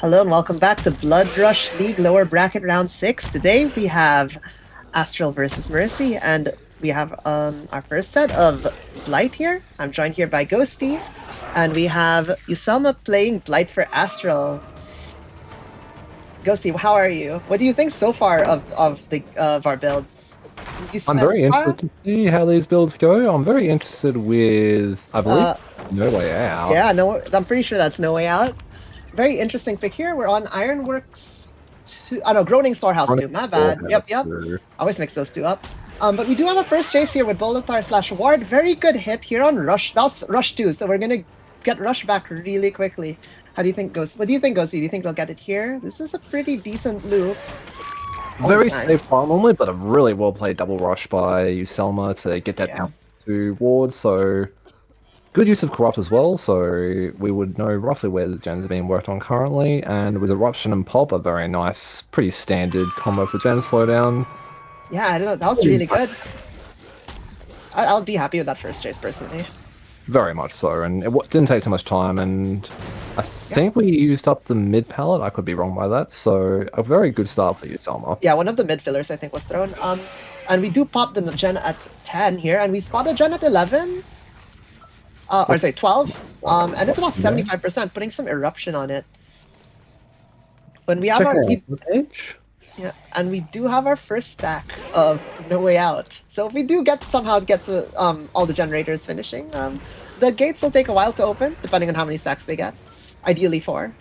Hello and welcome back to Blood Rush League Lower Bracket Round 6. Today we have Astral versus Mercy, and we have our first set of Blight here. I'm joined here by Ghosty, and we have Uselma playing Blight for Astral. Ghosty, how are you? What do you think so far of our builds? I'm very interested to see how these builds go. I'm very interested with, I believe, No Way Out. Yeah, no, I'm pretty sure that's No Way Out. Very interesting pick here. We're on Ironworks 2. Oh no, Groaning Storehouse 2. My bad. Yep. I always mix those two up. But we do have a first chase here with Bolotar / Ward. Very good hit here on Rush. That's Rush 2, so we're gonna get Rush back really quickly. How do you think goes? What do you think, Ghosty? Do you think they'll get it here? This is a pretty decent loop. Very safe time normally, but a really well played double rush by Uselma to get that down to Ward. So good use of Corrupt as well. So we would know roughly where the gens are being worked on currently. And with Eruption and Pop, a very nice, pretty standard combo for gen slowdown. Yeah, I don't know. That was really good. I'll be happy with that first chase personally. Very much so, and it didn't take too much time, and I think we used up the mid pallet. I could be wrong by that, so a very good start for you, Selma. Yeah, one of the mid fillers I think was thrown. And we do pop the gen at 10 here, and we spot a gen at 11. Or say 12. And it's about 75%, putting some eruption on it. When we have our page. Yeah, and we do have our first stack of No Way Out. So if we do somehow get to all the generators finishing, the gates will take a while to open, depending on how many stacks they get. Ideally 4.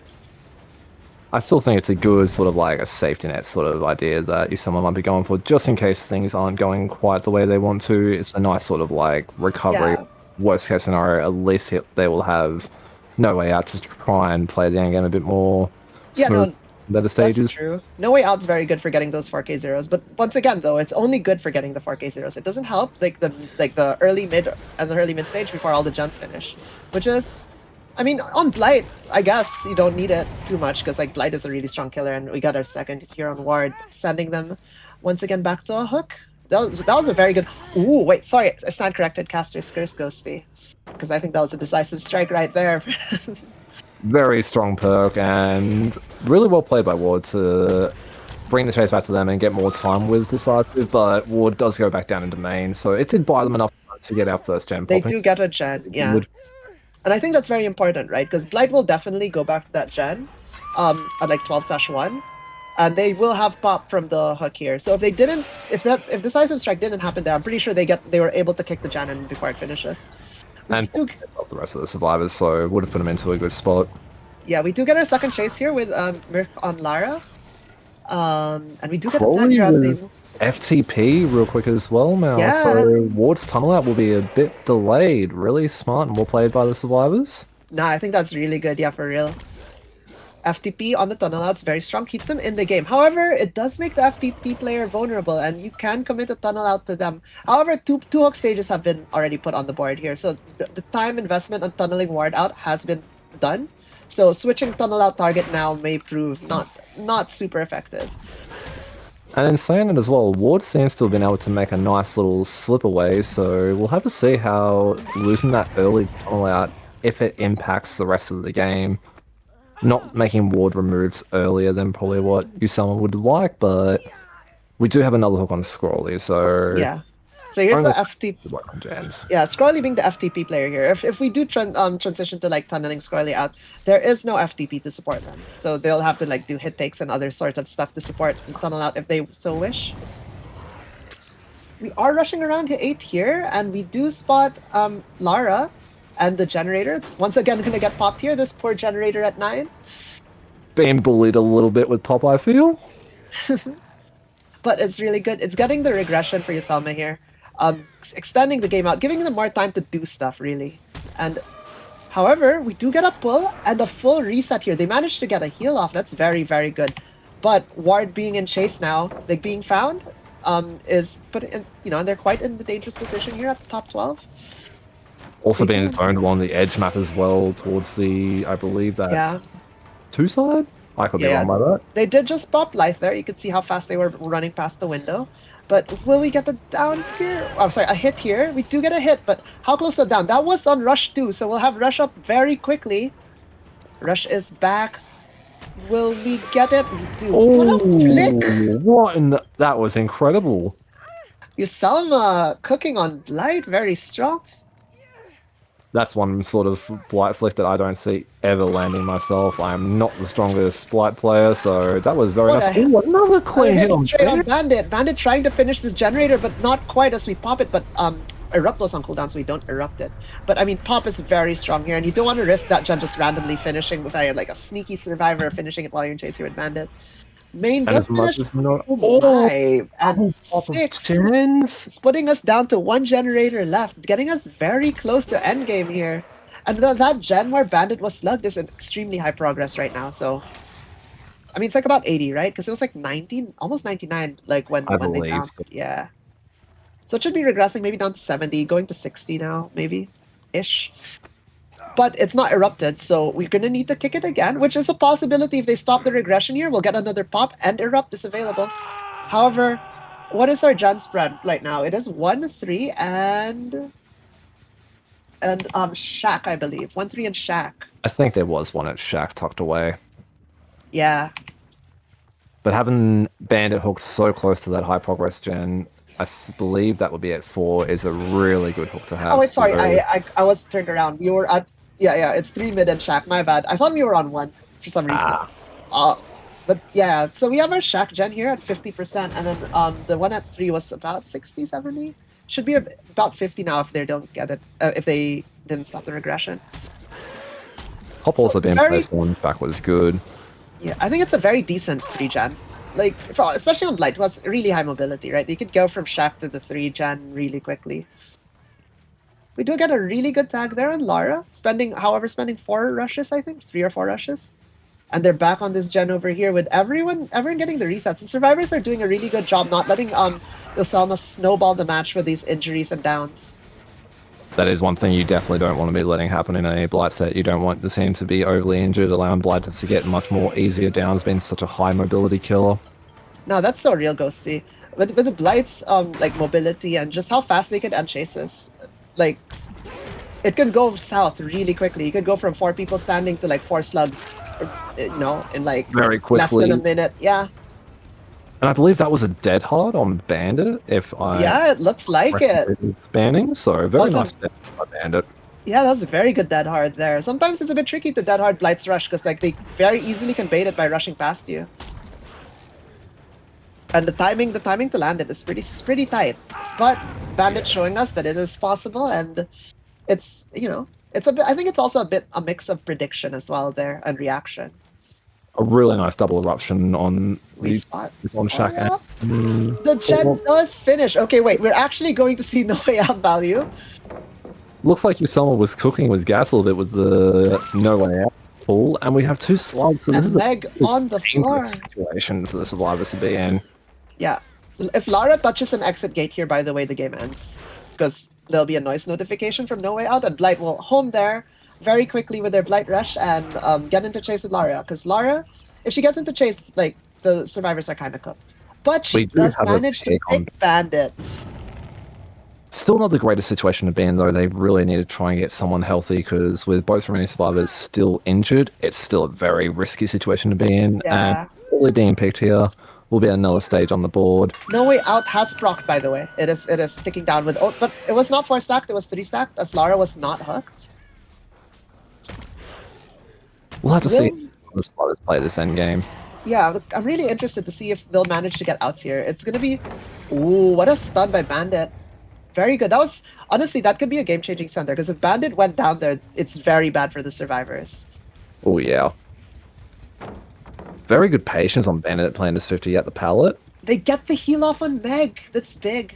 I still think it's a good sort of like a safety net sort of idea that someone might be going for, just in case things aren't going quite the way they want to. It's a nice sort of like recovery. Yeah. Worst case scenario, at least they will have No Way Out to try and play the end game a bit more smooth. Better stages. That's true. No Way Out's very good for getting those 4K zeros, but once again though, it's only good for getting the 4K zeros. It doesn't help like the early mid and the early mid stage before all the gens finish, which is, I mean, on Blight, I guess you don't need it too much because like Blight is a really strong killer, and we got our second here on Ward, sending them once again back to a hook. That was a very good. Ooh, wait, sorry, I stand corrected. Caster's Curse, Ghosty, because I think that was a decisive strike right there. Very strong perk and really well played by Ward to bring the chase back to them and get more time with decisive, but Ward does go back down into main, so it did buy them enough to get our first gen popping. They do get a gen, yeah. And I think that's very important, right? Because Blight will definitely go back to that gen at like 12/1, and they will have pop from the hook here. So if they didn't, if decisive strike didn't happen there, I'm pretty sure they were able to kick the gen in before it finishes. And off the rest of the survivors, so would have put them into a good spot. Yeah, we do get our second chase here with Merc on Lara. And we do get a here as they FTP real quick as well now. Yeah. So Ward's tunnel out will be a bit delayed. Really smart and well played by the survivors. Nah, I think that's really good, yeah, for real. FTP on the tunnel out's very strong, keeps them in the game. However, it does make the FTP player vulnerable, and you can commit a tunnel out to them. However, two hook stages have been already put on the board here, so the time investment on tunneling Ward out has been done. So switching tunnel out target now may prove not super effective. And in saying it as well, Ward seems to have been able to make a nice little slip away, so we'll have to see how losing that early tunnel out, if it impacts the rest of the game. Not making Ward removes earlier than probably what someone would like, but we do have another hook on Scrolly, so yeah. So here's the FTP. Yeah, Scrolly being the FTP player here. If we do transition to like tunneling Scrolly out, there is no FTP to support them, so they'll have to like do hit takes and other sorts of stuff to support tunnel out if they so wish. We are rushing around hit 8 here, and we do spot Lara. And the generator, it's once again going to get popped here. This poor generator at 9. Being bullied a little bit with Pop, I feel. But it's really good. It's getting the regression for Uselma here. Extending the game out, giving them more time to do stuff, really. And however, we do get a pull and a full reset here. They managed to get a heal off. That's very, very good. But Ward being in chase now, like being found, is put in, they're quite in the dangerous position here at the top 12. Also being zoned along the edge map as well towards the, I believe that's 2 side? I could be wrong by that. They did just pop life there. You could see how fast they were running past the window. But will we get the down here? Oh, sorry, a hit here. We do get a hit, but how close to the down? That was on Rush 2, so we'll have Rush up very quickly. Rush is back. Will we get it? We do. What a flick! Oh, what in the, that was incredible. Yusalma cooking on Blight, very strong. That's one sort of blight flick that I don't see ever landing myself. I am not the strongest blight player, so that was very What nice. a, Oh, another a clean hit hit on straight on Bandit. Bandit. Bandit trying to finish this generator, but not quite as we pop it, but Erupt was on cooldown, so we don't erupt it. But I mean, Pop is very strong here, and you don't want to risk that gen just randomly finishing with like a sneaky survivor finishing it while you're in chase here with Bandit. Main And does as much finish. as not, Oh oh, my! And double pop of 6, gens. putting us down to 1 generator left, getting us very close to endgame here. And that gen where Bandit was slugged is an extremely high progress right now. So, I mean, it's like about 80, right? Because it was like 19, almost 99, like I when they believe found. so. Yeah. So it should be regressing maybe down to 70, going to 60 now, maybe ish. But it's not erupted, so we're gonna need to kick it again, which is a possibility. If they stop the regression here, we'll get another pop and erupt is available. However, what is our gen spread right now? It is 1-3 and Shack, I believe. 1-3 and Shack. I think there was one at Shack tucked away. Yeah. But having Bandit hooked so close to that high progress gen, I believe that would be at 4 is a really good hook to have. Oh wait, sorry, So, I was turned around. We were at it's 3 mid and Shack. My bad. I thought we were on 1 for some reason. But yeah, so we have our Shack gen here at 50%, and then the one at 3 was about 60, 70. Should be about 50 now if they don't get it, if they didn't stop the regression. Hop So also being very- placed on back was good. Yeah, I think it's a very decent 3 gen. Like, especially on Blight, it was really high mobility, right? You could go from Shack to the 3 gen really quickly. We do get a really good tag there on Lara, spending 4 rushes, I think, 3 or 4 rushes. And they're back on this gen over here with everyone getting the resets. The survivors are doing a really good job not letting Yoselma snowball the match with these injuries and downs. That is one thing you definitely don't want to be letting happen in a Blight set. You don't want the team to be overly injured, allowing Blighters to get much more easier downs, being such a high mobility killer. No, that's so real, Ghosty. With the Blight's like mobility and just how fast they can end chases, like it could go south really quickly. You could go from 4 people standing to like 4 slugs, in like Very less than quickly. a minute. Yeah. And I believe that was a dead hard on Bandit, if I Yeah, it looks like it. banning. So very Awesome. nice dead by Bandit. Yeah, that was a very good dead hard there. Sometimes it's a bit tricky to dead hard Blight's rush because like they very easily can bait it by rushing past you. And the timing to land it is pretty tight. But Bandit showing us that it is possible, and it's it's a bit. I think it's also a mix of prediction as well there and reaction. A really nice double eruption on Respot. on Shack. And, The gen does finish. Okay, wait. We're actually going to see no way out value. looks like Usama was cooking with gas a little bit with the no way out pull, and we have 2 slugs. So this And is a Meg on the floor. dangerous situation for the survivors to be in. Yeah. If Lara touches an exit gate here, by the way, the game ends. Because there'll be a noise notification from No Way Out, and Blight will home there very quickly with their Blight Rush and get into chase with Lara. Because Lara, if she gets into chase, like, the survivors are kind of cooked. But she does manage to pick Bandit. Still not the greatest situation to be in, though. They really need to try and get someone healthy, because with both remaining survivors still injured, it's still a very risky situation to be in. Yeah. And probably being picked here will be another stage on the board. No Way Out has proc, by the way. It is sticking down with Oath, but it was not 4 stacked, it was 3 stacked, as Lara was not hooked. We'll have to see how the survivors play this end game. Yeah, I'm really interested to see if they'll manage to get outs here. It's gonna be... Ooh, what a stun by Bandit. Very good. That was... Honestly, that could be a game-changing stun there, because if Bandit went down there, it's very bad for the survivors. Oh, yeah. Very good patience on Bandit playing this 50 at the pallet. They get the heal off on Meg. That's big.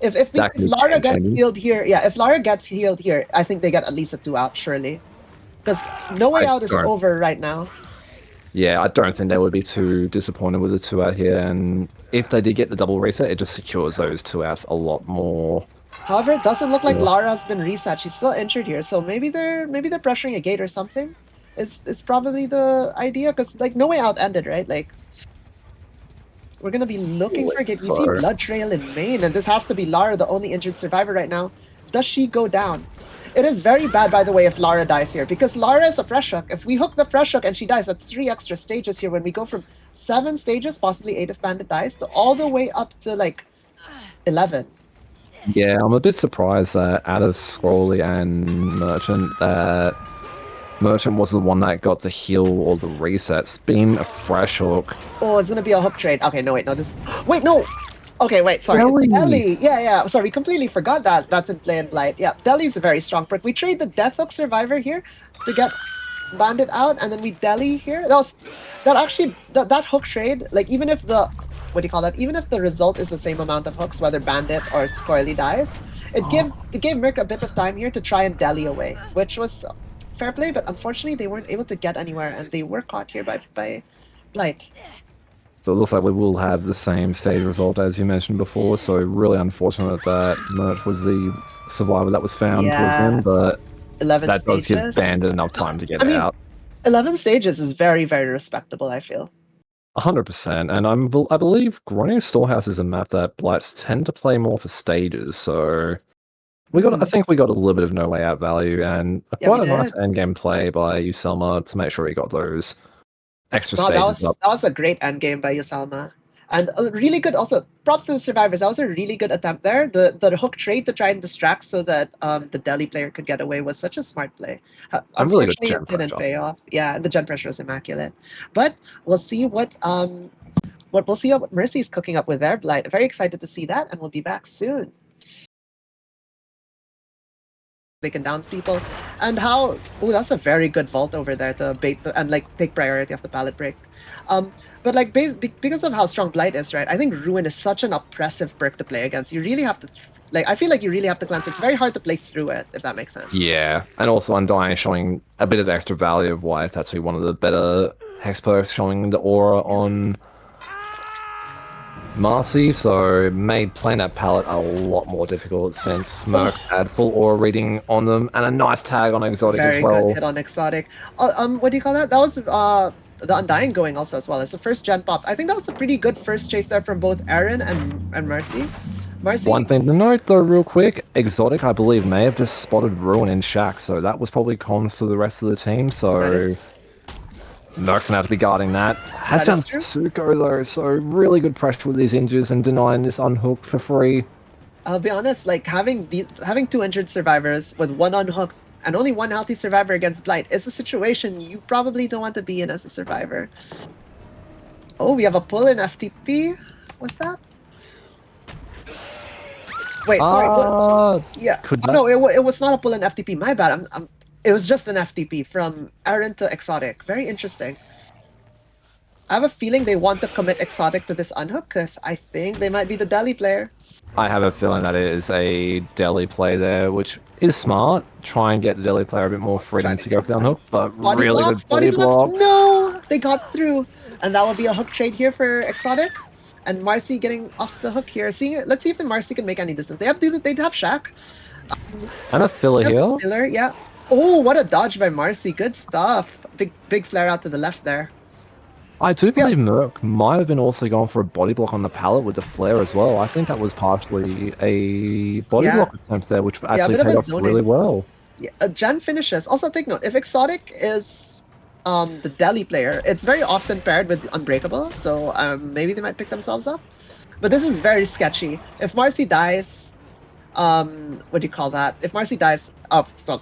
If Lara gets game-changing. healed here, yeah, if Lara gets healed here, I think they get at least a 2 out, surely. Because No Way Out is over right now. Yeah, I don't think they would be too disappointed with the 2 out here, and if they did get the double reset, it just secures those 2 outs a lot more. However, it doesn't look like Lara's been reset. She's still injured here, so maybe they're pressuring a gate or something. Is probably the idea, because like No Way Out ended, right? Like we're gonna be looking for a gate. We see Blood Trail in main, and this has to be Lara, the only injured survivor right now. does she go down? It is very bad, by the way, if Lara dies here, because Lara is a fresh hook. If we hook the fresh hook and she dies, that's 3 extra stages here when we go from 7 stages, possibly 8 if Bandit dies, to all the way up to like 11. Yeah, I'm a bit surprised that out of Scrolly and Merchant, that Merchant was the one that got the heal or the resets. Being a fresh hook. Oh, it's gonna be a hook trade. Okay, no, wait, no, this. Wait, no! Okay, wait, sorry. Deli! Deli! Yeah. Sorry, we completely forgot that. That's in play in Blight. Yeah, Deli's a very strong perk. We trade the Death Hook Survivor here to get Bandit out, and then we Deli here. That hook trade, like, even if the. What do you call that? Even if the result is the same amount of hooks, whether Bandit or Scoily dies, it gave Merc a bit of time here to try and Deli away, which was fair play, but unfortunately they weren't able to get anywhere, and they were caught here by Blight. So it looks like we will have the same stage result as you mentioned before, so really unfortunate that Merch was the survivor that was found towards the end, but 11 that stages. does give Bandit enough time to get out. 11 stages is very, very respectable, I feel. 100%, and I believe Growing Storehouse is a map that Blights tend to play more for stages, so I think we got a little bit of no way out value, and quite a nice endgame play by Uselma to make sure he got those extra stages up. That was a great endgame by Uselma. And a really good, also, props to the survivors. That was a really good attempt there. The hook trade to try and distract so that the Deli player could get away was such a smart play. Unfortunately, it didn't pay off. Yeah, and the gen pressure was immaculate. But we'll see what Mercy's cooking up with their Blight. Very excited to see that, and we'll be back soon. They can downs people, and how? Oh, that's a very good vault over there to bait and like take priority off the pallet break. But like because of how strong Blight is, right? I think Ruin is such an oppressive perk to play against. You really have to, like, I feel like you really have to cleanse. It's very hard to play through it, if that makes sense. Yeah, and also Undying showing a bit of extra value of why it's actually one of the better hex perks, showing the aura on Marcy, so it made playing that palette a lot more difficult since Merc had full aura reading on them and a nice tag on Exotic as well. Very good hit on Exotic. What do you call that? That was the Undying going also as well. It's the first gen pop. I think that was a pretty good first chase there from both Aaron and Marcy. One thing to note though, real quick, Exotic, I believe, may have just spotted Ruin in Shack, so that was probably cons to the rest of the team, so Merc's gonna have to be guarding that. Has done Suko though, so really good pressure with these injures and denying this unhook for free. I'll be honest, like having 2 injured survivors with 1 unhooked and only 1 healthy survivor against Blight is a situation you probably don't want to be in as a survivor. Oh, we have a pull in FTP. What's that? Wait, sorry. Yeah. No, it was not a pull in FTP. My bad. It was just an FTP from Aaron to Exotic. Very interesting. I have a feeling they want to commit Exotic to this unhook because I think they might be the Deli player. I have a feeling that it is a Deli play there, which is smart. Try and get the Deli player a bit more freedom to go for the unhook, but really good body blocks. No! They got through! And that will be a hook trade here for Exotic. And Marcy getting off the hook here. Let's see if the Marcy can make any distance. They have Shack. And a filler here. Filler, yeah. Oh, what a dodge by Marcy. Good stuff. Big flare out to the left there. I do believe Merc might have been also going for a body block on the pallet with the flare as well. I think that was partially a body block attempt there, which actually paid off really well. Yeah, Gen finishes. Also, take note, if Exotic is the Deli player, it's very often paired with Unbreakable, so maybe they might pick themselves up. But this is very sketchy. If Marcy dies, what do you call that? If Marcy dies, well,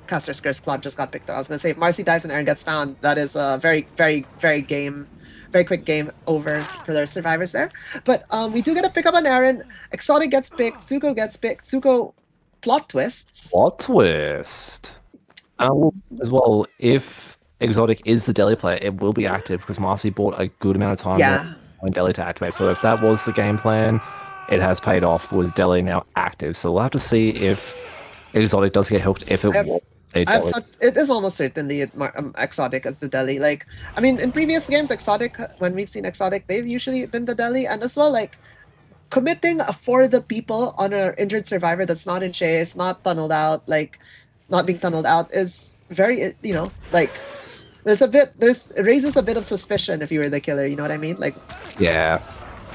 Caster Scarce Claude just got picked up. I was gonna say if Marcy dies and Aaron gets found, that is a very quick game over for their survivors there. But we do get a pick up on Aaron. Exotic gets picked. Suko gets picked. Suko plot twists. Plot twist. As well, if Exotic is the Deli player, it will be active because Marcy bought a good amount of time on Deli to activate. So if that was the game plan, it has paid off with Deli now active. So we'll have to see if Exotic does get hooked. If it was it is almost certainly Exotic as the Deli. Like, I mean, in previous games, Exotic, when we've seen Exotic, they've usually been the Deli, and as well, like, committing for the people on an injured survivor that's not in chase, not tunneled out, like, not being tunneled out is very, like, it raises a bit of suspicion if you were the killer, you know what I mean? Like, yeah,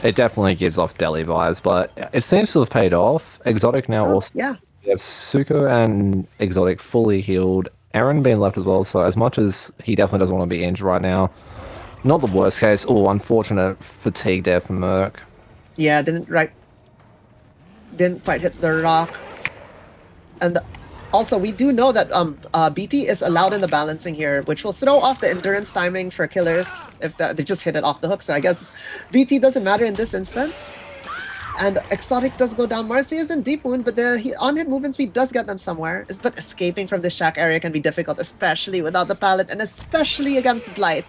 it definitely gives off Deli vibes, but it seems to have paid off. Exotic now also We have Suko and Exotic fully healed. Aaron being left as well, so as much as he definitely doesn't want to be injured right now, not the worst case. Oh, unfortunate fatigue there for Merc. Yeah, didn't quite hit the rock. And also, we do know that BT is allowed in the balancing here, which will throw off the endurance timing for killers if they just hit it off the hook. So I guess BT doesn't matter in this instance. And Exotic does go down. Marcy is in deep wound, but the on-hit movement speed does get them somewhere. But escaping from the shack area can be difficult, especially without the pallet, and especially against Blight.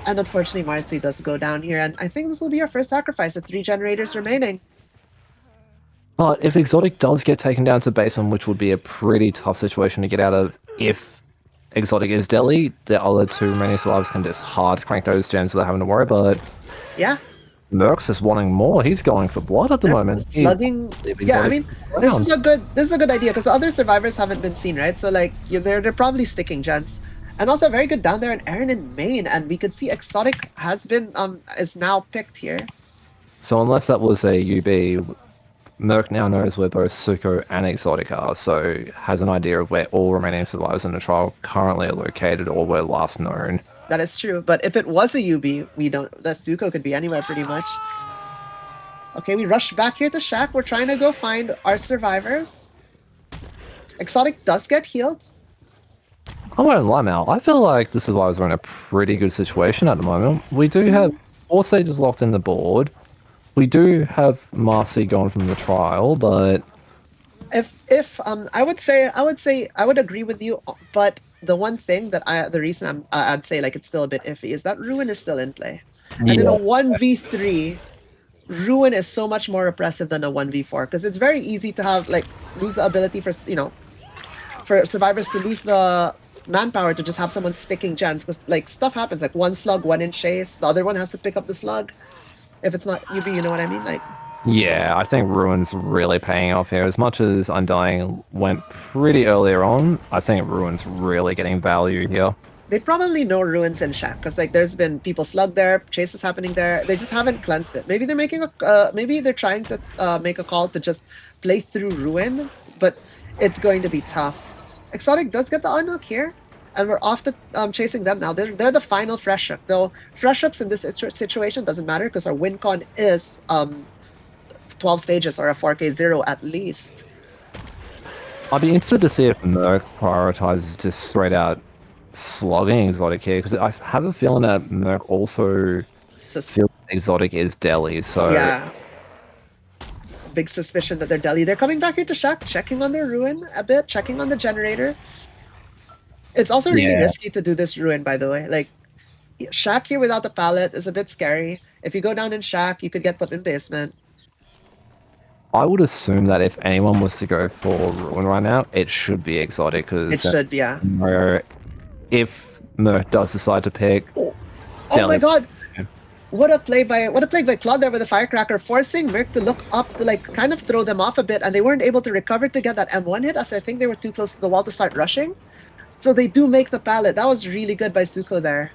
And unfortunately, Marcy does go down here, and I think this will be our first sacrifice with 3 generators remaining. But if Exotic does get taken down to baseline, which would be a pretty tough situation to get out of if Exotic is Delhi, the other 2 remaining survivors can just hard crank those gens without having to worry. But Yeah. Merc's just wanting more. He's going for blood at the moment. Slugging. Yeah, I mean, this is a good idea because the other survivors haven't been seen, right? So like, they're probably sticking gens. And also very good down there in Aaron in main, and we could see Exotic has been is now picked here. So unless that was a UB, Merc now knows where both Suko and Exotic are, so has an idea of where all remaining survivors in the trial currently are located or were last known. That is true, but if it was a UB, we don't. The Zuko could be anywhere pretty much. Okay, we rushed back here to Shack. We're trying to go find our survivors. Exotic does get healed. I won't lie, Mal. I feel like the survivors are in a pretty good situation at the moment. We do have 4 stages locked in the board. We do have Marcy gone from the trial, but If I would say I would agree with you, but the one thing that the reason I'd say like it's still a bit iffy is that Ruin is still in play, and in a 1v3, Ruin is so much more oppressive than a 1v4 because it's very easy to have like lose the ability for for survivors to lose the manpower to just have someone sticking gens because like stuff happens like 1 slug 1 in chase, the other one has to pick up the slug if it's not UB, you know what I mean? Like, yeah, I think Ruin's really paying off here. As much as Undying went pretty earlier on, I think Ruin's really getting value here. they probably know Ruins in Shack because like there's been people slugged there, chases happening there. They just haven't cleansed it. Maybe they're making maybe they're trying to make a call to just play through Ruin, but it's going to be tough. Exotic does get the unhook here, and we're off to chasing them now. They're the final fresh hook. Though fresh hooks in this situation doesn't matter because our win con is 12 stages or a 4K0 at least. I'd be interested to see if Merc prioritizes just straight out slogging Exotic here, because I have a feeling that Merc also feels Exotic is Delhi, so... Yeah. Big suspicion that they're Delhi. They're coming back into Shack, checking on their Ruin a bit, checking on the generator. It's also really risky to do this Ruin, by the way. Like, Shack here without the pallet is a bit scary. If you go down in Shack, you could get put in basement. I would assume that if anyone was to go for Ruin right now, it should be Exotic, because... It should, yeah. If Merc does decide to pick... Oh my god! What a play by Claude there with a firecracker, forcing Merc to look up to like kind of throw them off a bit, and they weren't able to recover to get that M1 hit, as I think they were too close to the wall to start rushing. So they do make the pallet. That was really good by Zuko there.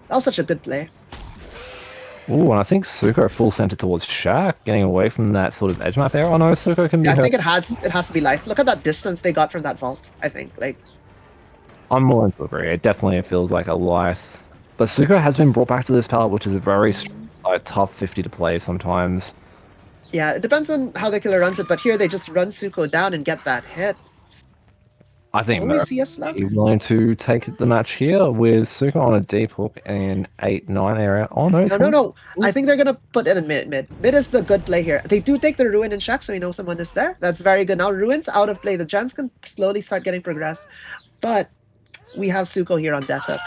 That was such a good play. Ooh, and I think Suko full center towards Shack, getting away from that sort of edge map there. Oh no, Suko can be... Yeah, I think it has to be life. Look at that distance they got from that vault, I think. Like, I'm more into agree. It definitely feels like a life. But Suko has been brought back to this palette, which is a very tough 50 to play sometimes. Yeah, it depends on how the killer runs it, but here they just run Suko down and get that hit. I think we see a slug. He's willing to take the match here with Suko on a deep hook in 8-9 area. Oh no, no. I think they're gonna put it in mid. Mid is the good play here. They do take the Ruin in Shack, so we know someone is there. That's very good. Now Ruin's out of play. The gens can slowly start getting progressed, but we have Suko here on death hook.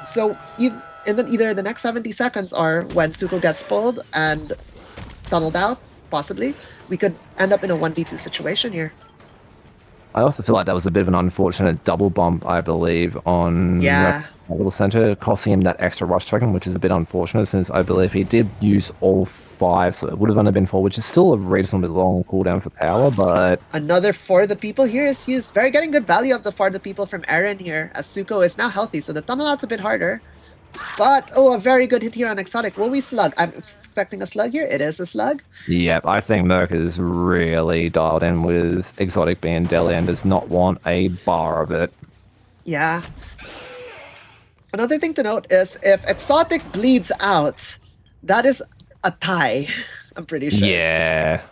So either the next 70 seconds or when Suko gets pulled and tunneled out, possibly, we could end up in a 1v2 situation here. I also feel like that was a bit of an unfortunate double bump, I believe, on little center, costing him that extra rush token, which is a bit unfortunate since I believe he did use all 5, so it would have only been 4, which is still a reasonably long cooldown for power, but... Another For the People here is used. Very getting good value of the For the People from Aaron here, as Suko is now healthy, so the tunnel out's a bit harder. But, oh, a very good hit here on Exotic. Will we slug? I'm expecting a slug here. It is a slug. Yep, I think Merc is really dialed in with Exotic being Deli and does not want a bar of it. Yeah. Another thing to note is if Exotic bleeds out, that is a tie. I'm pretty sure. Yeah.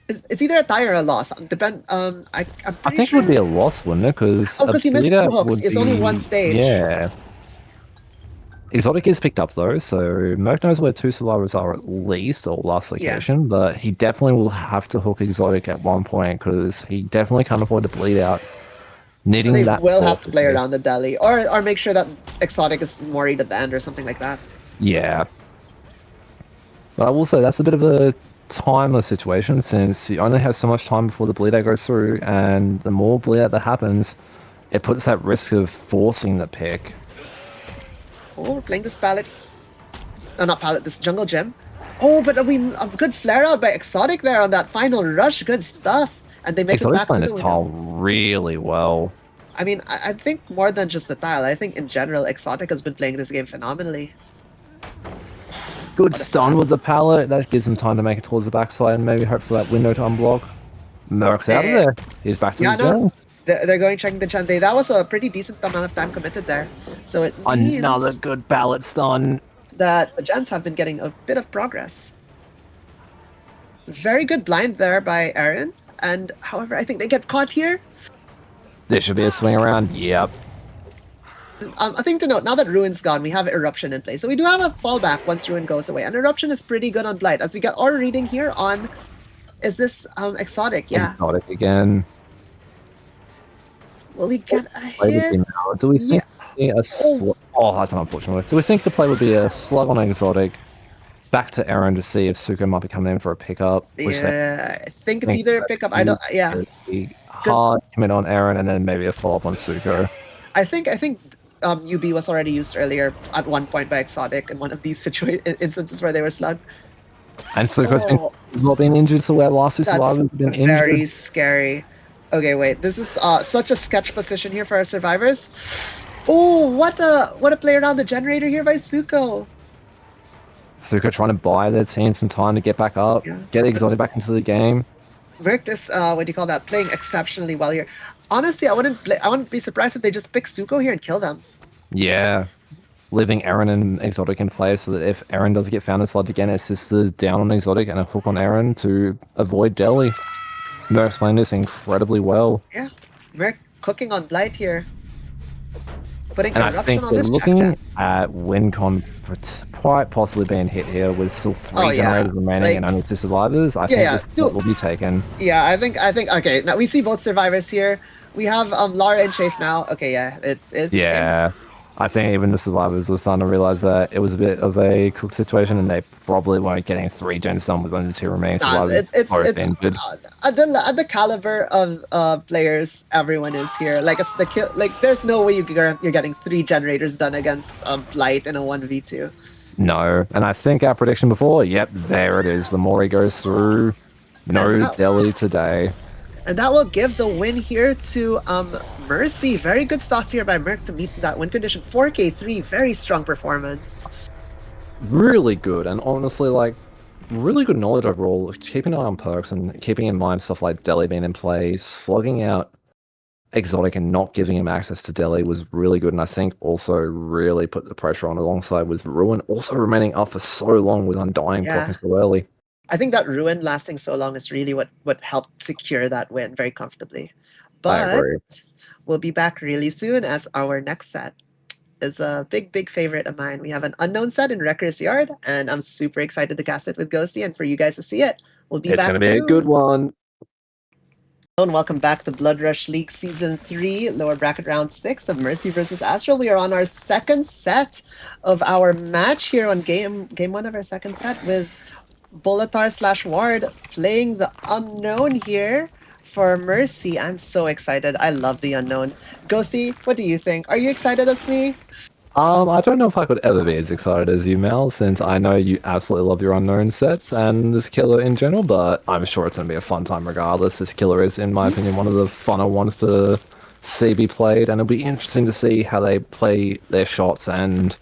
It's either a tie or a loss. I'm I pretty think it sure. would be a loss, wouldn't it? Because Oh, a because you missed bleeder 2 hooks. would It's be... only 1 stage. Yeah. Exotic is picked up though, so Merc knows where 2 survivors are at least, or last location, but he definitely will have to hook Exotic at one point because he definitely can't afford to bleed out. So Needing they that will have to play fortitude. around the deli, or make sure that Exotic is worried at the end or something like that. Yeah. But I will say that's a bit of a timeless situation since you only have so much time before the bleed out goes through, and the more bleed out that happens, it puts that risk of forcing the pick. Oh, we're playing this pallet. Oh, not pallet, this jungle gem. Oh, but a good flare out by Exotic there on that final rush. Good stuff. And they make Exotic's it back to playing the the tile window. really well. I mean, I think more than just the tile. I think in general, Exotic has been playing this game phenomenally. Good What a stun slap. with the pallet. That gives him time to make it towards the backside and maybe hope for that window to unblock. Merc's out of Eh, there. He's back to yeah, his no, gems. they're going checking the Chante. That was a pretty decent amount of time committed there. So it Another means good pallet stun. that the Gens have been getting a bit of progress. Very good blind there by Aaron. And however, I think they get caught here. There should be a swing around. Yep. A thing to note, now that Ruin's gone, we have Eruption in place. So we do have a fallback once Ruin goes away. And Eruption is pretty good on Blight. As we get our reading here on... Is this Exotic? Yeah. Exotic again. Will he get a Play with hit? him now. Do we think a slug? Oh, that's an unfortunate one. Do we think the play would be a slug on Exotic? Back to Aaron to see if Suko might be coming in for a pickup. Yeah, I think it's either a pickup. I don't... Yeah. Hard commit on Aaron and then maybe a follow-up on Suko. I think UB was already used earlier at one point by Exotic in one of these instances where they were slugged. And Suko's been as well being injured, so our last 2 survivors have been injured. Very scary. Okay, wait. This is such a sketch position here for our survivors. Oh, what a play around the generator here by Suko. Suko trying to buy their team some time to get back up, get Exotic back into the game. Merc is what do you call that? Playing exceptionally well here. Honestly, I wouldn't be surprised if they just pick Suko here and kill them. Yeah. Leaving Aaron and Exotic in play so that if Aaron does get found and slugged again, it's just a down on Exotic and a hook on Aaron to avoid Deli. Merc's playing this incredibly well. Yeah. Merc cooking on Blight here. Putting And I Eruption think on they're this looking chat. at WinCon quite possibly being hit here with still 3 generators remaining and only 2 survivors. I think this will be taken. Yeah, I think okay. Now we see both survivors here. We have Lara and Chase now. Okay, yeah, it's yeah. I think even the survivors were starting to realize that it was a bit of a cooked situation, and they probably weren't getting 3 gens done with only 2 remaining survivors. At the caliber of players everyone is here. Like there's no way you're getting 3 generators done against Blight in a 1v2. No, and I think our prediction before, yep, there it is. The more he goes through, no Deli today. And that will give the win here to Mercy. Very good stuff here by Merc to meet that win condition. 4K3, very strong performance. Really good, and honestly, like, really good knowledge overall. Keeping an eye on perks and keeping in mind stuff like Deli being in play, slugging out Exotic and not giving him access to Deli was really good, and I think also really put the pressure on alongside with Ruin also remaining up for so long with Undying blocking so early. I think that Ruin lasting so long is really what helped secure that win very comfortably. But we'll be back really soon as our next set is a big favorite of mine. We have an unknown set in Wrecker's Yard, and I'm super excited to cast it with Ghosty and for you guys to see it. We'll be back It's going to be a good one. And welcome back to Blood Rush League Season 3, lower bracket round 6 of Mercy versus Astral. We are on our second set of our match here on game 1 of our second set with Bolatar/Ward playing the unknown here for Mercy. I'm so excited. I love the unknown. Ghosty, what do you think? Are you excited as me? I don't know if I could ever be as excited as you, Mel, since I know you absolutely love your unknown sets and this killer in general, but I'm sure it's going to be a fun time regardless. This killer is, in my opinion, one of the funner ones to see be played, and it'll be interesting to see how they play their shots and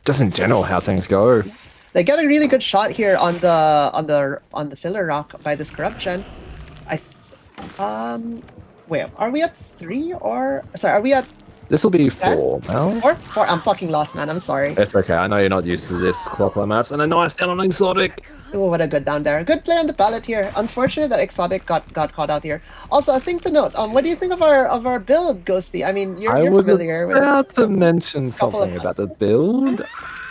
just in general how things go. They get a really good shot here on the filler rock by this corrupt gen. Wait, are we at 3 or sorry? Are we at This will be 4 now. 4? 4. I'm fucking lost, man. I'm sorry. It's okay. I know you're not used to this clockwise maps, and a nice down on exotic. Oh, what a good down there. Good play on the pallet here. Unfortunate that Exotic got caught out here. Also, a thing to note. What do you think of our build, Ghosty? I mean, you're familiar with. I was about to mention something about the build.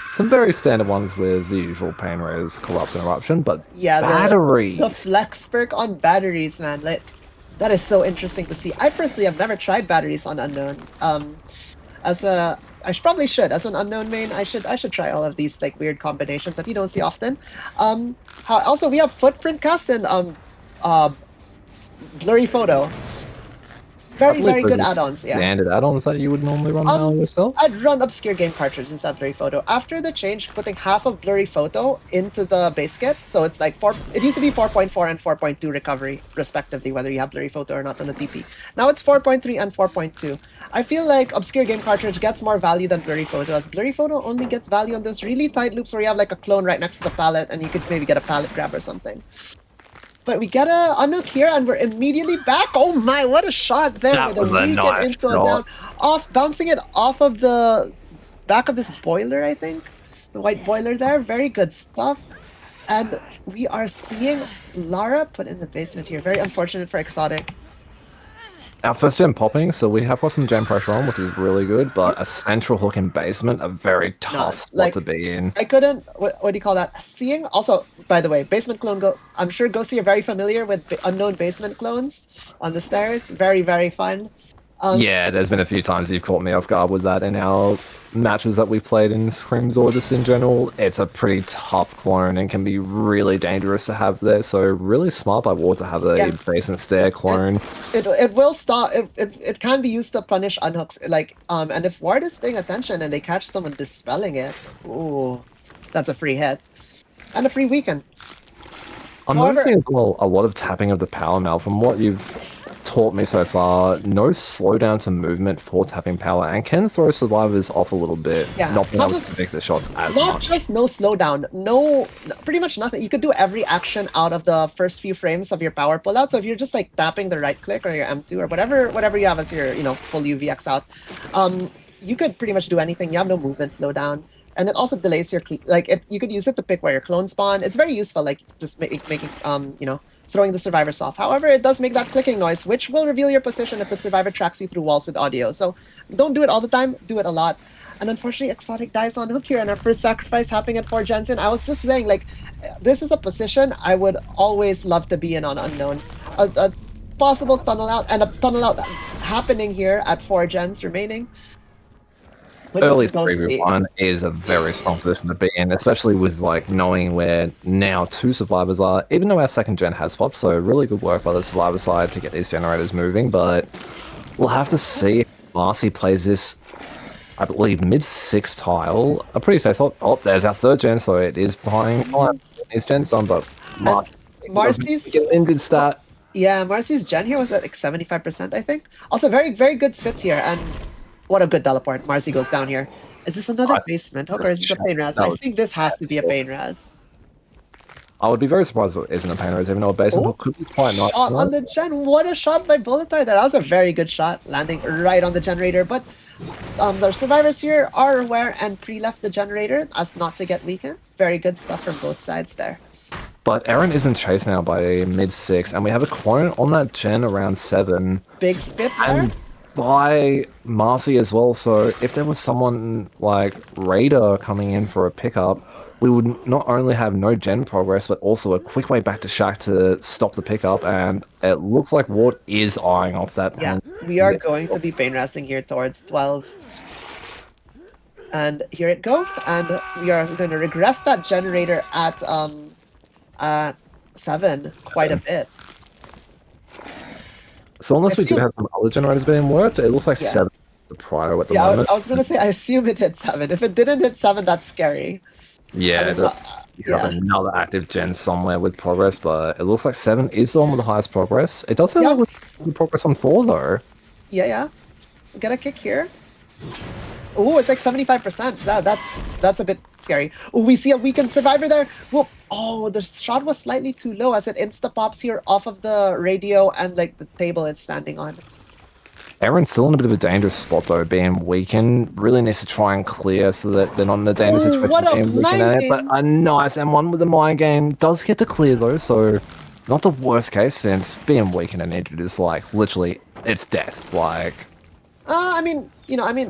Some very standard ones with the usual pain rays, corrupt, and eruption, but yeah, batteries. The flex perk on batteries, man. Like, that is so interesting to see. I personally have never tried batteries on Unknown. Probably should. As an Unknown main, I should try all of these like weird combinations that you don't see often. Also we have footprint cast and blurry photo. Very good add-ons. Yeah. Standard add-ons that you would normally run now yourself. I'd run obscure game cartridge instead of blurry photo. After the change, putting half of blurry photo into the base kit, so it's like It used to be 4.4 and 4.2 recovery respectively, whether you have blurry photo or not from the TP. Now it's 4.3 and 4.2. I feel like obscure game cartridge gets more value than blurry photo, as blurry photo only gets value on those really tight loops where you have like a clone right next to the pallet, and you could maybe get a pallet grab or something. But we get a Unuk here, and we're immediately back. Oh my, what a shot there! That was a nice into a down, bouncing it off of the back of this boiler, I think. The white boiler there, very good stuff. And we are seeing Lara put in the basement here. Very unfortunate for Exotic. Our first gen popping, so we have got some gen pressure on, which is really good, but a central hook in basement, a very tough spot to be in. I couldn't, what do you call that? Seeing, also, by the way, basement clone, I'm sure Ghosty, you're very familiar with unknown basement clones on the stairs. Very fun. Yeah, there's been a few times you've caught me off guard with that in our matches that we've played in Scrims or just in general. It's a pretty tough clone and can be really dangerous to have there, so really smart by Ward to have a basement stair clone. It will stop, it can be used to punish unhooks, like, and if Ward is paying attention and they catch someone dispelling it, ooh, that's a free hit. And a free weekend. I'm noticing as well a lot of tapping of the power now from what you've taught me so far. No slowdown to movement for tapping power, and can throw survivors off a little bit, not being able to make the shots as much. Not just no slowdown, pretty much nothing. You could do every action out of the first few frames of your power pullout. So if you're just like tapping the right click or your M2 or whatever you have as your full UVX out, you could pretty much do anything. You have no movement slowdown. And it also delays your you could use it to pick where your clones spawn. It's very useful, like just making throwing the survivors off. However, it does make that clicking noise, which will reveal your position if the survivor tracks you through walls with audio. So don't do it all the time, do it a lot. And unfortunately, Exotic dies on hook here, and our first sacrifice happening at 4 Jensen. I was just saying, like, this is a position I would always love to be in on Unknown. A possible tunnel out, and a tunnel out happening here at 4 gens remaining. Early 3v1 is a very strong position to be in, especially with like knowing where now 2 survivors are, even though our second gen has popped, so really good work by the survivor side to get these generators moving, but we'll have to see if Marcy plays this, I believe, mid-6 tile. A pretty safe spot. Oh, there's our 3rd gen, so it is behind his gen's on, but Marcy's good stat. Yeah, Marcy's gen here was at like 75%, I think. Also, very good spits here, and what a good teleport. Marcy goes down here. Is this another basement hook or is this a pain res? I think this has to be a pain res. I would be very surprised if it isn't a pain res, even though a basement hook could be quite nice. Shot on the gen. What a shot by Bullet there. That was a very good shot, landing right on the generator. But the survivors here are aware and pre-left the generator as not to get weakened. Very good stuff from both sides there. But Aaron isn't chased now by mid-6, and we have a clone on that gen around 7. Big spit there. By Marcy as well, so if there was someone like Raider coming in for a pickup, we would not only have no gen progress, but also a quick way back to Shack to stop the pickup, and it looks like Ward is eyeing off that pain. Yeah, we are going to be pain resting here towards 12. And here it goes, and we are going to regress that generator at 7 quite a bit. So unless we do have some other generators being worked, it looks like 7 is the prior at the moment. I was going to say, I assume it hit 7. If it didn't hit 7, that's scary. Yeah, you have another active gen somewhere with progress, but it looks like 7 is the one with the highest progress. It does have good progress on 4, though. Yeah. Get a kick here. Oh, it's like 75%. That's a bit scary. Oh, we see a weakened survivor there. Whoop. Oh, the shot was slightly too low as it insta pops here off of the radio and like the table it's standing on. Aaron's still in a bit of a dangerous spot though, being weakened. Really needs to try and clear so that they're not in a dangerous Oh, situation what a being weakened at it. But mind a nice M1 with the mind game does get to clear though, so not the worst case since being weakened and injured is like literally it's death. Like I mean,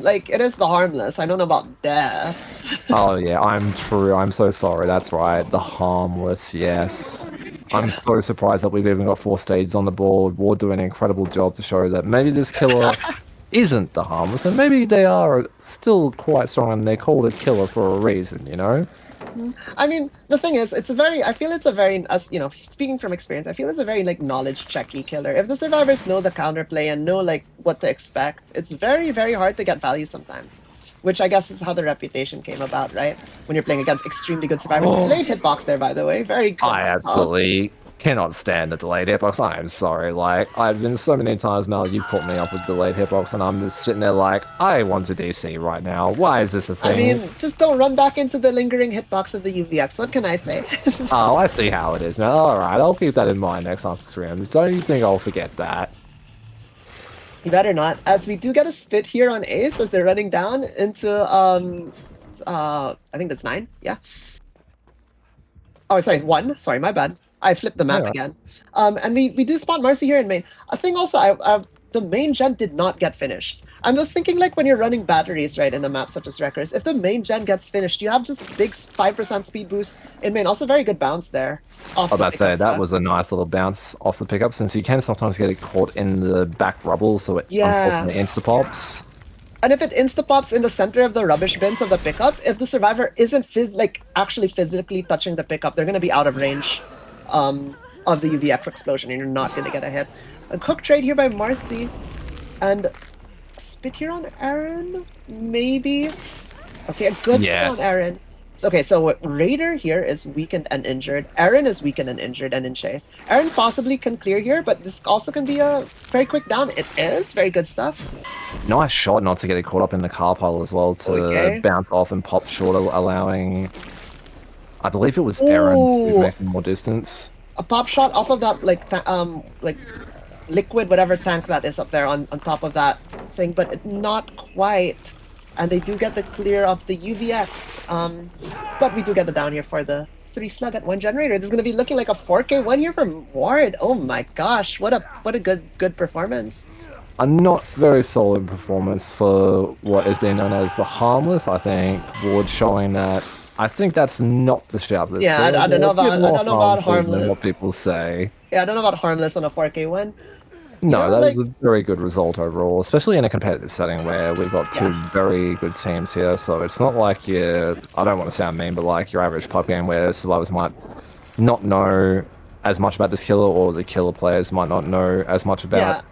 like it is the harmless. I don't know about death. oh yeah, I'm true. I'm so sorry. That's right. The harmless, yes. I'm so surprised that we've even got 4 stages on the board. Ward doing an incredible job to show that maybe this killer isn't the harmless, and maybe they are still quite strong and they're called a killer for a reason, you know? I mean, the thing is, I feel it's a very, as you know, speaking from experience, I feel it's a very like knowledge checky killer. If the survivors know the counterplay and know like what to expect, it's very, very hard to get value sometimes. Which I guess is how the reputation came about, right? When you're playing against extremely good survivors. Oh. Delayed hitbox there, by the way. Very good I stuff. absolutely cannot stand a delayed hitbox. I am sorry. Like, I've been so many times, Mel, you've caught me off with delayed hitbox, and I'm just sitting there like, I want to DC right now. Why is this a thing? I mean, just don't run back into the lingering hitbox of the UVX. What can I say? Oh, I see how it is, man. Alright, I'll keep that in mind next time for stream. Don't you think I'll forget that? You better not, as we do get a spit here on Ace as they're running down into I think that's 9, yeah. Oh, sorry, 1. Sorry, my bad. I flipped the map again. And we do spawn Marcy here in main. I think also the main gen did not get finished. I'm just thinking like when you're running batteries, right, in the map such as Wreckers, if the main gen gets finished, you have just big 5% speed boost in main. Also very good bounce there. I was about to say, that was a nice little bounce off the pickup, since you can sometimes get it caught in the back rubble, so it unfortunately insta-pops. And if it insta-pops in the center of the rubbish bins of the pickup, if the survivor isn't actually physically touching the pickup, they're going to be out of range of the UVX explosion, and you're not going to get a hit. A cook trade here by Marcy, and spit here on Aaron, maybe? Okay, a good spit on Aaron. Okay, so Raider here is weakened and injured. Aaron is weakened and injured and in chase. Aaron possibly can clear here, but this also can be a very quick down. It is very good stuff. Nice shot not to get it caught up in the car pile as well, to bounce off and pop short, allowing, I believe it was Aaron to make some more distance. A pop shot off of that like liquid whatever tank that is up there on top of that thing, but not quite. And they do get the clear of the UVX. But we do get the down here for the 3 slug at 1 generator. This is going to be looking like a 4K 1 here from Ward. Oh my gosh, what a good performance. A not very solid performance for what is being known as the harmless. I think Ward showing that. I think that's not the sharpest. Yeah, I don't know about harmless. What people say. Yeah, I don't know about harmless on a 4K 1. No, that was a very good result overall, especially in a competitive setting where we've got 2 very good teams here. So it's not like I don't want to sound mean, but like your average pub game where survivors might not know as much about this killer, or the killer players might not know as much about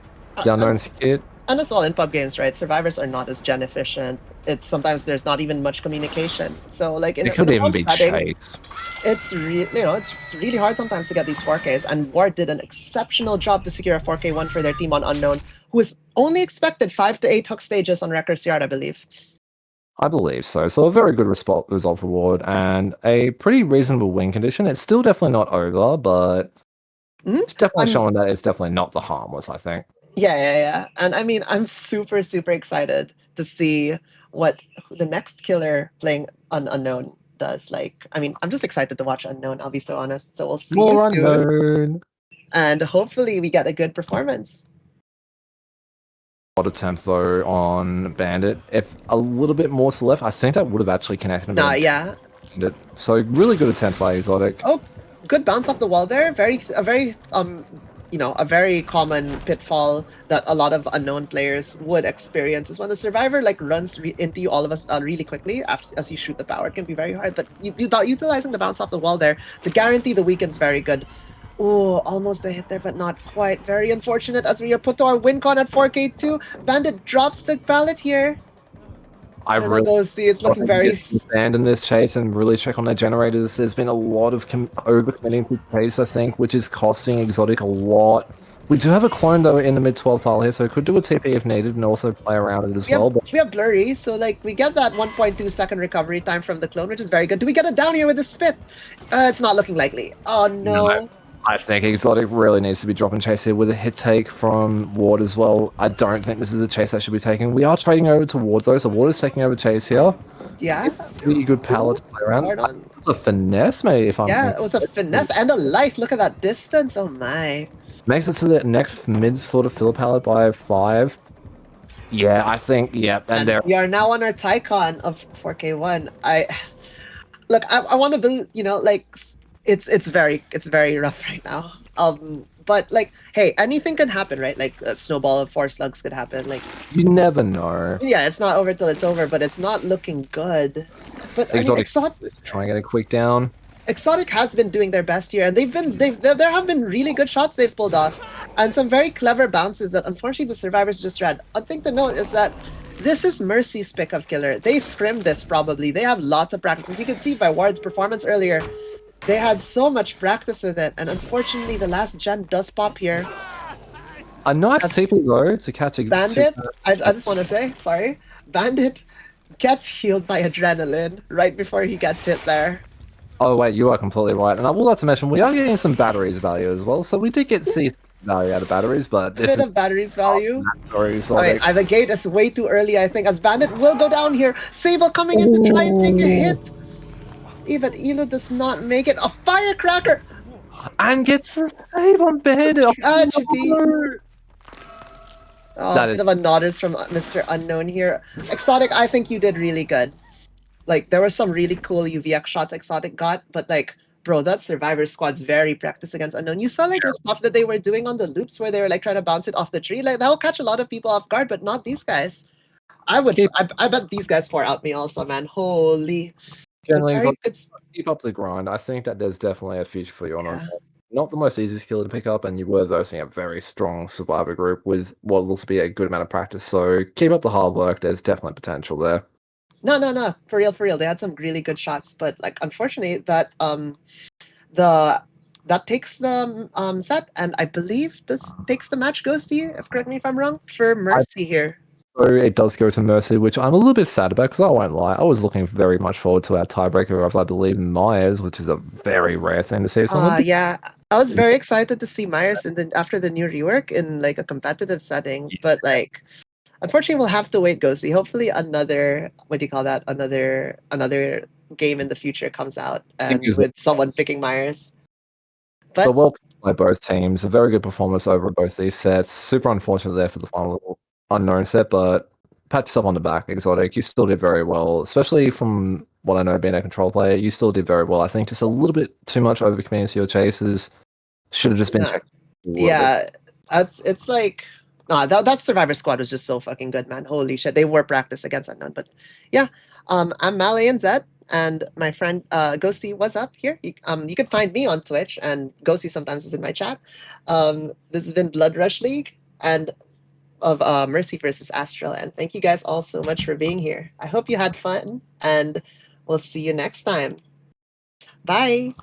the unknown kid. And as well in pub games, right? Survivors are not as gen efficient. It's sometimes there's not even much communication. So like in it could even be setting, chase. It's it's really hard sometimes to get these 4Ks, and Ward did an exceptional job to secure a 4K 1 for their team on Unknown, who is only expected 5 to 8 hook stages on Wrecker's Yard, I believe. I believe so. So a very good result for Ward, and a pretty reasonable win condition. It's still definitely not over, but it's definitely showing that it's definitely not the harmless, I think. Yeah. And I mean, I'm super excited to see what the next killer playing on Unknown does. Like, I mean, I'm just excited to watch Unknown, I'll be so honest. So we'll see you soon. And hopefully we get a good performance. Odd attempt though on Bandit. If a little bit more to left, I think that would have actually connected him. So really good attempt by Exotic. Oh, good bounce off the wall there. A very common pitfall that a lot of Unknown players would experience is when the survivor like runs into you all of us really quickly as you shoot the power. It can be very hard, but utilizing the bounce off the wall there to guarantee the weaken's very good. Oh, almost a hit there, but not quite. Very unfortunate as we are put to our win con at 4K2. Bandit drops the pallet here. I really see it's looking very abandon this chase and really check on their generators. There's been a lot of overcommitting to chase, I think, which is costing Exotic a lot. We do have a clone though in the mid 12 tile here, so we could do a TP if needed and also play around it as well. But We have blurry, so like we get that 1.2 second recovery time from the clone, which is very good. Do we get it down here with the spit? It's not looking likely. Oh no. I think Exotic really needs to be dropping chase here with a hit take from Ward as well. I don't think this is a chase that should be taken. We are trading over to Ward though, so Ward is taking over chase here. Yeah. Really good palette to play around. It's a finesse, maybe, if I'm Yeah, it was a finesse and a light. Look at that distance. Oh my. Makes it to the next mid sort of filler palette by 5. Yeah, I think, yeah. And there we are now on our Tycon of 4K1. Look, I want to build, you know, like it's very rough right now. But like, hey, anything can happen, right? Like a snowball of 4 slugs could happen. Like you never know. Yeah, it's not over till it's over, but it's not looking good. But Exotic trying to get a quick down. Exotic has been doing their best here, and there have been really good shots they've pulled off, and some very clever bounces that unfortunately the survivors just read. One thing to note is that this is Mercy's pick of killer. They scrimmed this probably. They have lots of practice. As you can see by Ward's performance earlier, they had so much practice with it, and unfortunately the last gen does pop here. A nice TP though to catch a Bandit. I just want to say, sorry, Bandit gets healed by adrenaline right before he gets hit there. Oh wait, you are completely right. And I would like to mention we are getting some batteries value as well. So we did get C value out of batteries, but this a bit of batteries value. Wait, the gate is way too early, I think, as Bandit will go down here. Sable coming in to try and take a hit. Even Elo does not make it. A firecracker! And gets a save on Bandit. Tragedy. Oh, a bit of a nodders from Mr. Unknown here. Exotic, I think you did really good. Like, there were some really cool UVX shots Exotic got, but like, bro, that Survivor squad's very practiced against Unknown. You saw like the stuff that they were doing on the loops where they were like trying to bounce it off the tree. Like, that'll catch a lot of people off guard, but not these guys. I bet these guys pour out me also, man. Holy. Generally, keep up the grind. I think that there's definitely a future for you on Unknown. Not the most easy skill to pick up, and you were versing a very strong survivor group with what looks to be a good amount of practice. So keep up the hard work. There's definitely potential there. No. For real. They had some really good shots, but like unfortunately that that takes the set, and I believe this takes the match Ghosty, correct me if I'm wrong, for Mercy here. So it does go to Mercy, which I'm a little bit sad about because I won't lie. I was looking very much forward to our tiebreaker of, I believe, Myers, which is a very rare thing to see. Yeah, I was very excited to see Myers after the new rework in like a competitive setting, but like unfortunately we'll have to wait, Ghosty. Hopefully another another game in the future comes out and with someone picking Myers. But well played by both teams. A very good performance over both these sets. Super unfortunate there for the final Unknown set, but pat yourself on the back, Exotic. You still did very well, especially from what I know being a control player. You still did very well. I think just a little bit too much over committing to your chases. Should have just been checked. Yeah, it's like that Survivor squad was just so fucking good, man. Holy shit, they were practiced against Unknown. But yeah, I'm Mally and Zed, and my friend Ghosty was up here. You can find me on Twitch, and Ghosty sometimes is in my chat. This has been Blood Rush League and of Mercy versus Astral, and thank you guys all so much for being here. I hope you had fun, and we'll see you next time. Bye.